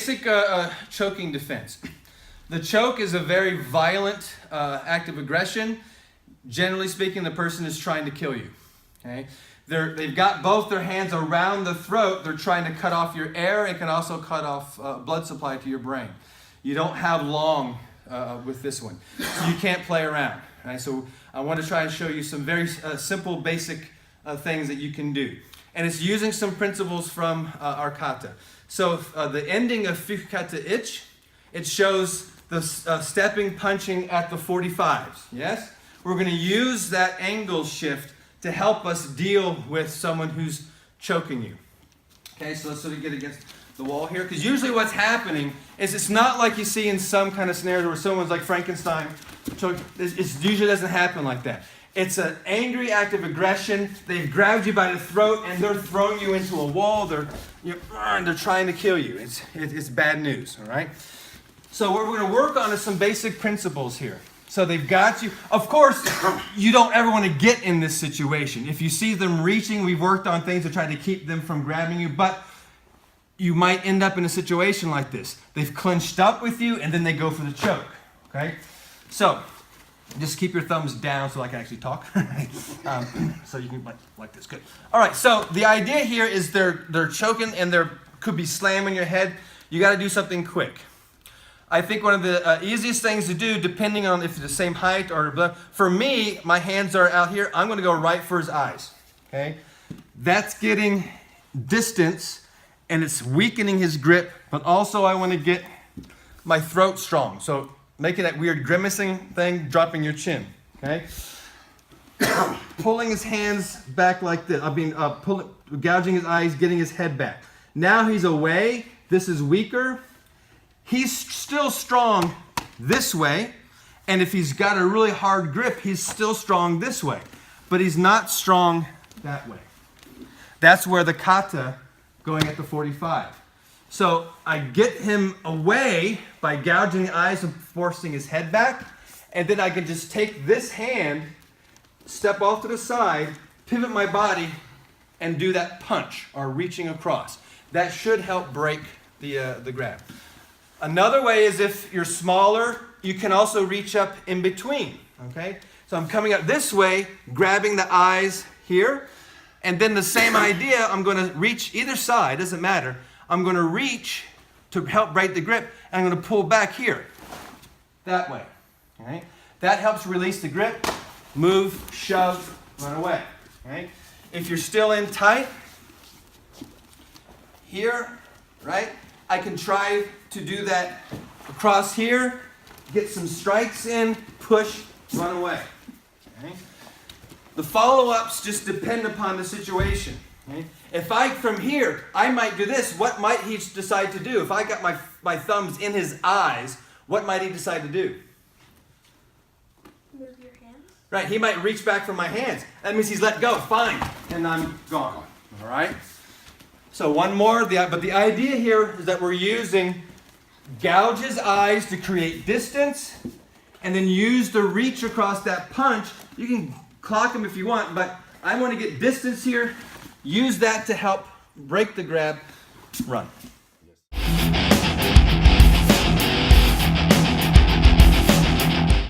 basic choking defense. The choke is a very violent act of aggression. Generally speaking, the person is trying to kill you. Okay? They've got both their hands around the throat. They're trying to cut off your air and can also cut off blood supply to your brain. You don't have long with this one. So you can't play around. Right? So I want to try and show you some very simple, basic things that you can do. And it's using some principles from our kata. So the ending of Fukyugata Ich, it shows the stepping, punching at the 45s. Yes? We're going to use that angle shift to help us deal with someone who's choking you. Okay, so let's sort of get against the wall here. Because usually what's happening is it's not like you see in some kind of scenarios where someone's like Frankenstein. It usually doesn't happen like that. It's an angry act of aggression. They've grabbed you by the throat and they're throwing you into a wall. They're trying to kill you. It's bad news, all right? So what we're going to work on is some basic principles here. So they've got you. Of course, you don't ever want to get in this situation. If you see them reaching, we've worked on things to try to keep them from grabbing you, but you might end up in a situation like this. They've clinched up with you, and then they go for the choke, okay? So just keep your thumbs down so I can actually talk. So you can like this, good. All right, so the idea here is they're choking, and they could be slamming your head. You got to do something quick. I think one of the easiest things to do, depending on if it's the same height or, for me, my hands are out here. I'm going to go right for his eyes, okay? That's getting distance, and it's weakening his grip, but also I want to get my throat strong. So making that weird grimacing thing, dropping your chin, okay? Pulling his hands back like this. Gouging his eyes, getting his head back. Now he's away. This is weaker. He's still strong this way, and if he's got a really hard grip, he's still strong this way, but he's not strong that way. That's where the kata going at the 45. So I get him away by gouging the eyes and forcing his head back, and then I can just take this hand, step off to the side, pivot my body, and do that punch or reaching across. That should help break the grab. Another way is if you're smaller, you can also reach up in between, okay? So I'm coming up this way, grabbing the eyes here, and then the same idea, I'm going to reach either side, doesn't matter. I'm going to reach to help break the grip, and I'm going to pull back here, that way, okay? That helps release the grip, move, shove, run away, okay? If you're still in tight, here, right? I can try to do that across here, get some strikes in, push, run away. Okay? The follow-ups just depend upon the situation. Okay? If from here, I might do this, what might he decide to do? If I got my thumbs in his eyes, what might he decide to do? Move your hands? Right, he might reach back for my hands. That means he's let go, fine, and I'm gone, all right? So one more, but the idea here is that we're using gouge his eyes to create distance, and then use the reach across that punch. You can clock him if you want, but I want to get distance here, use that to help break the grab, run.